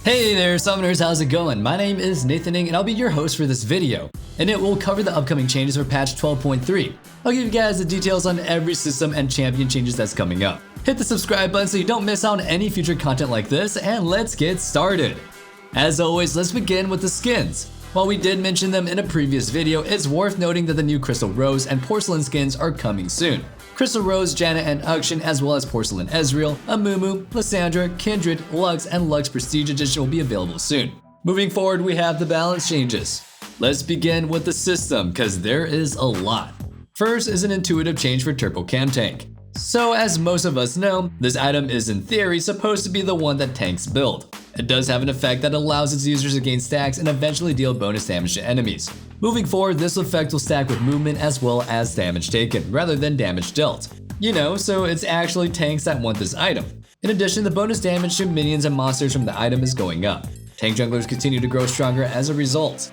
Hey there Summoners, how's it going? My name is Nathaning and I'll be your host for this video, and it will cover the upcoming changes for patch 12.3. I'll give you guys the details on every system and champion changes that's coming up. Hit the subscribe button so you don't miss out on any future content like this, and let's get started. As always, let's begin with the skins. While we did mention them in a previous video, it's worth noting that the new Crystal Rose and Porcelain skins are coming soon. Crystal Rose, Janet, and Uxin, as well as Porcelain Ezreal, Amumu, Lysandra, Kindred, Lux, and Lux Prestige Edition will be available soon. Moving forward, we have the balance changes. Let's begin with the system, cause there is a lot. First is an intuitive change for Turbo Cam Tank. So as most of us know, this item is in theory supposed to be the one that tanks build. It does have an effect that allows its users to gain stacks and eventually deal bonus damage to enemies. Moving forward, this effect will stack with movement as well as damage taken, rather than damage dealt. You know, so it's actually tanks that want this item. In addition, the bonus damage to minions and monsters from the item is going up. Tank junglers continue to grow stronger as a result.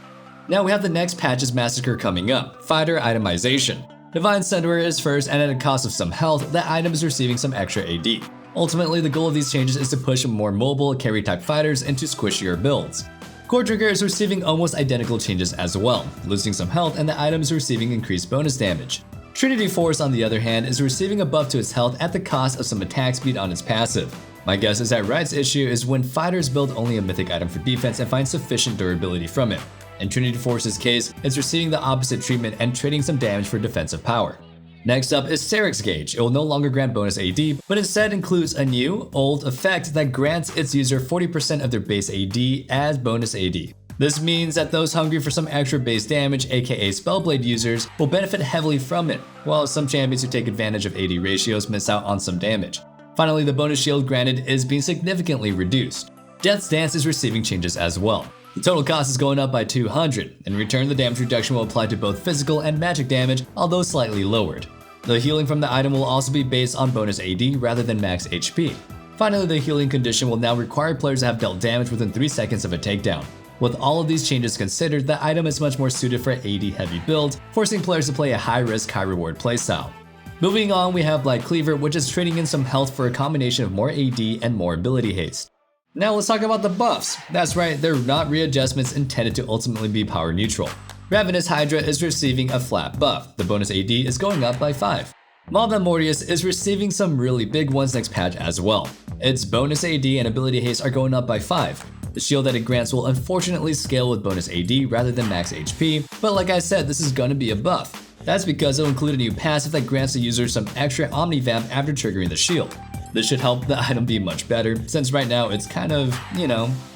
Now we have the next patch's massacre coming up, fighter itemization. Divine Sunderer is first, and at a cost of some health, the item is receiving some extra AD. Ultimately, the goal of these changes is to push more mobile, carry-type fighters into squishier builds. Core Trigger is receiving almost identical changes as well, losing some health, and the item is receiving increased bonus damage. Trinity Force, on the other hand, is receiving a buff to its health at the cost of some attack speed on its passive. My guess is that Riot's issue is when fighters build only a mythic item for defense and find sufficient durability from it. In Trinity Force's case, it's receiving the opposite treatment and trading some damage for defensive power. Next up is Serix Gauge. It will no longer grant bonus AD, but instead includes a new, old effect that grants its user 40% of their base AD as bonus AD. This means that those hungry for some extra base damage, aka Spellblade users, will benefit heavily from it, while some champions who take advantage of AD ratios miss out on some damage. Finally, the bonus shield granted is being significantly reduced. Death's Dance is receiving changes as well. The total cost is going up by 200. In return, the damage reduction will apply to both physical and magic damage, although slightly lowered. The healing from the item will also be based on bonus AD rather than max HP. Finally, the healing condition will now require players to have dealt damage within 3 seconds of a takedown. With all of these changes considered, the item is much more suited for an AD heavy build, forcing players to play a high risk, high reward playstyle. Moving on, we have Blight Cleaver, which is trading in some health for a combination of more AD and more ability haste. Now let's talk about the buffs. That's right, they're not readjustments intended to ultimately be power neutral. Ravenous Hydra is receiving a flat buff. The bonus AD is going up by 5. Malva Mortius is receiving some really big ones next patch as well. Its bonus AD and ability haste are going up by 5. The shield that it grants will unfortunately scale with bonus AD rather than max HP, but like I said, this is gonna be a buff. That's because it'll include a new passive that grants the user some extra Omnivamp after triggering the shield. This should help the item be much better, since right now it's kind of,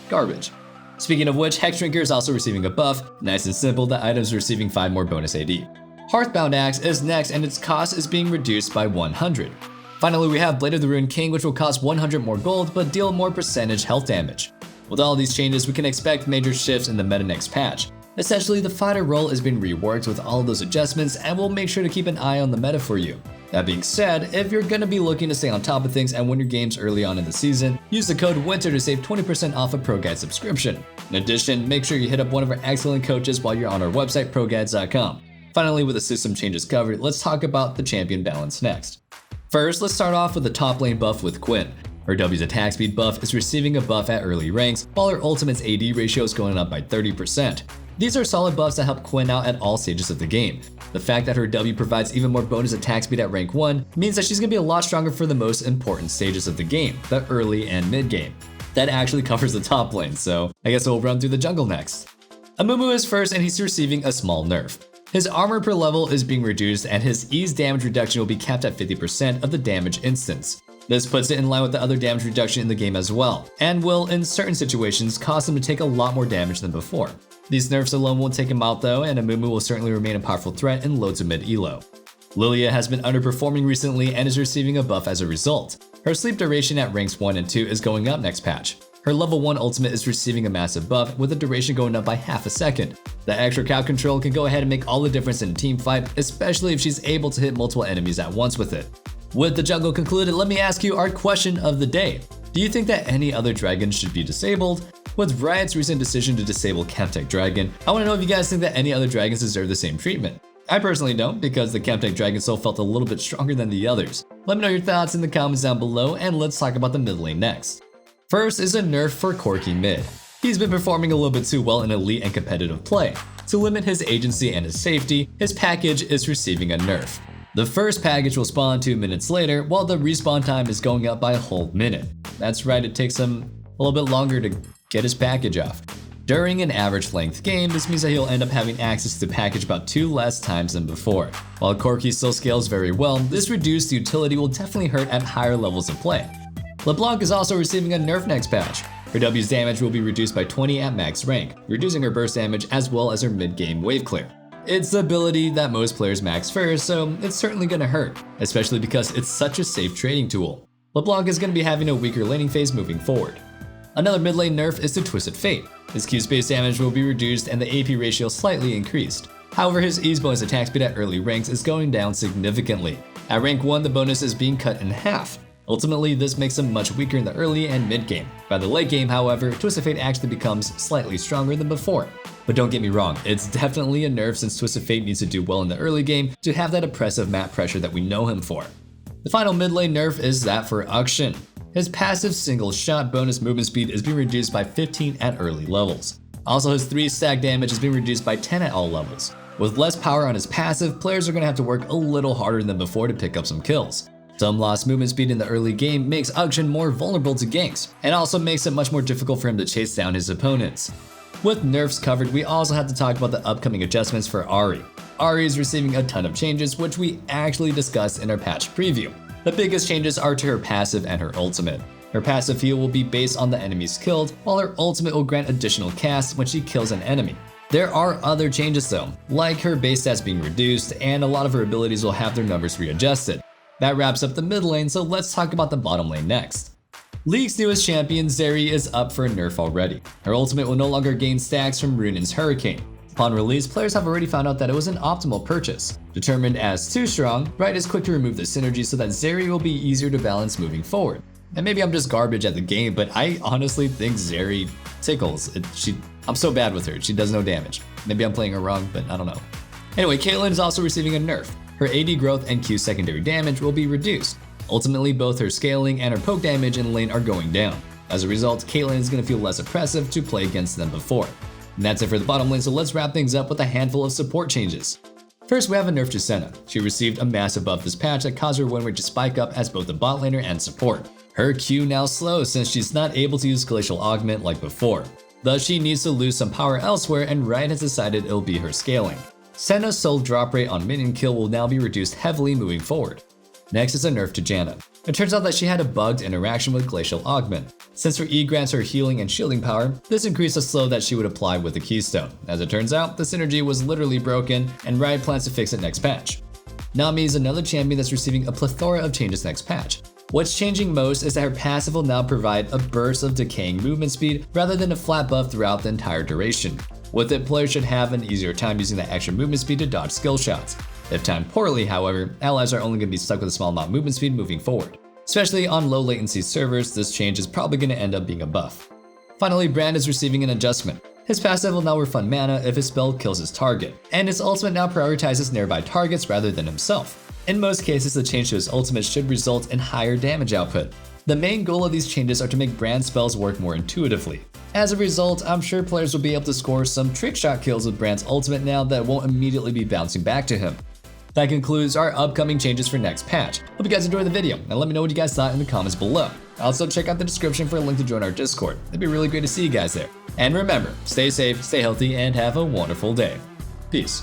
garbage. Speaking of which, Hexdrinker is also receiving a buff. Nice and simple, the item is receiving 5 more bonus AD. Hearthbound Axe is next, and its cost is being reduced by 100. Finally, we have Blade of the Ruined King, which will cost 100 more gold, but deal more percentage health damage. With all these changes, we can expect major shifts in the meta next patch. Essentially, the fighter role is being reworked with all of those adjustments, and we'll make sure to keep an eye on the meta for you. That being said, if you're gonna be looking to stay on top of things and win your games early on in the season, use the code WINTER to save 20% off a ProGuides subscription. In addition, make sure you hit up one of our excellent coaches while you're on our website, ProGuides.com. Finally, with the system changes covered, let's talk about the champion balance next. First, let's start off with the top lane buff with Quinn. Her W's attack speed buff is receiving a buff at early ranks, while her ultimate's AD ratio is going up by 30%. These are solid buffs that help Quinn out at all stages of the game. The fact that her W provides even more bonus attack speed at rank 1 means that she's going to be a lot stronger for the most important stages of the game, the early and mid game. That actually covers the top lane, so I guess we'll run through the jungle next. Amumu is first, and he's receiving a small nerf. His armor per level is being reduced, and his ease damage reduction will be capped at 50% of the damage instance. This puts it in line with the other damage reduction in the game as well, and will, in certain situations, cause him to take a lot more damage than before. These nerfs alone won't take him out though, and Amumu will certainly remain a powerful threat in low to mid elo. Lilia has been underperforming recently and is receiving a buff as a result. Her sleep duration at ranks 1 and 2 is going up next patch. Her level 1 ultimate is receiving a massive buff, with the duration going up by half a second. The extra crowd control can go ahead and make all the difference in a team fight, especially if she's able to hit multiple enemies at once with it. With the jungle concluded, let me ask you our question of the day. Do you think that any other dragon should be disabled? With Riot's recent decision to disable Chemtech Dragon, I want to know if you guys think that any other dragons deserve the same treatment. I personally don't, because the Chemtech Dragon soul felt a little bit stronger than the others. Let me know your thoughts in the comments down below, and let's talk about the mid lane next. First is a nerf for Corki mid. He's been performing a little bit too well in elite and competitive play. To limit his agency and his safety, his package is receiving a nerf. The first package will spawn 2 minutes later, while the respawn time is going up by a whole minute. That's right, it takes him a little bit longer to get his package off. During an average length game, this means that he'll end up having access to the package about 2 less times than before. While Corki still scales very well, this reduced utility will definitely hurt at higher levels of play. LeBlanc is also receiving a nerf next patch. Her W's damage will be reduced by 20 at max rank, reducing her burst damage as well as her mid-game wave clear. It's the ability that most players max first, so it's certainly gonna hurt, especially because it's such a safe trading tool. LeBlanc is gonna be having a weaker laning phase moving forward. Another mid lane nerf is to Twisted Fate. His Q space damage will be reduced and the AP ratio slightly increased. However, his E's bonus attack speed at early ranks is going down significantly. At rank 1, the bonus is being cut in half. Ultimately, this makes him much weaker in the early and mid game. By the late game, however, Twisted Fate actually becomes slightly stronger than before. But don't get me wrong, it's definitely a nerf since Twisted Fate needs to do well in the early game to have that oppressive map pressure that we know him for. The final mid lane nerf is that for Akshan. His passive single shot bonus movement speed is being reduced by 15 at early levels. Also, his 3 stack damage is being reduced by 10 at all levels. With less power on his passive, players are going to have to work a little harder than before to pick up some kills. Some lost movement speed in the early game makes Akshan more vulnerable to ganks, and also makes it much more difficult for him to chase down his opponents. With nerfs covered, we also have to talk about the upcoming adjustments for Ahri. Ahri is receiving a ton of changes, which we actually discussed in our patch preview. The biggest changes are to her passive and her ultimate. Her passive heal will be based on the enemies killed, while her ultimate will grant additional casts when she kills an enemy. There are other changes though, like her base stats being reduced, and a lot of her abilities will have their numbers readjusted. That wraps up the mid lane, so let's talk about the bottom lane next. League's newest champion, Zeri, is up for a nerf already. Her ultimate will no longer gain stacks from Runen's Hurricane. Upon release, players have already found out that it was an optimal purchase. Determined as too strong, Riot is quick to remove the synergy so that Zeri will be easier to balance moving forward. And maybe I'm just garbage at the game, but I honestly think Zeri tickles. I'm so bad with her, she does no damage. Maybe I'm playing her wrong, but I don't know. Anyway, Caitlyn is also receiving a nerf. Her AD growth and Q secondary damage will be reduced. Ultimately, both her scaling and her poke damage in lane are going down. As a result, Caitlyn is going to feel less oppressive to play against than before. And that's it for the bottom lane, so let's wrap things up with a handful of support changes. First, we have a nerf to Senna. She received a massive buff this patch that caused her win rate to spike up as both a bot laner and support. Her Q now slows since she's not able to use Glacial Augment like before. Thus, she needs to lose some power elsewhere, and Riot has decided it'll be her scaling. Senna's soul drop rate on minion kill will now be reduced heavily moving forward. Next is a nerf to Janna. It turns out that she had a bugged interaction with Glacial Augment. Since her E grants her healing and shielding power, this increased the slow that she would apply with the Keystone. As it turns out, the synergy was literally broken, and Riot plans to fix it next patch. Nami is another champion that's receiving a plethora of changes next patch. What's changing most is that her passive will now provide a burst of decaying movement speed rather than a flat buff throughout the entire duration. With it, players should have an easier time using that extra movement speed to dodge skill shots. If timed poorly, however, allies are only going to be stuck with a small amount of movement speed moving forward. Especially on low latency servers, this change is probably going to end up being a buff. Finally, Brand is receiving an adjustment. His passive will now refund mana if his spell kills his target, and his ultimate now prioritizes nearby targets rather than himself. In most cases, the change to his ultimate should result in higher damage output. The main goal of these changes are to make Brand spells work more intuitively. As a result, I'm sure players will be able to score some trick shot kills with Brand's ultimate now that won't immediately be bouncing back to him. That concludes our upcoming changes for next patch. Hope you guys enjoyed the video, and let me know what you guys thought in the comments below. Also, check out the description for a link to join our Discord. It'd be really great to see you guys there. And remember, stay safe, stay healthy, and have a wonderful day. Peace.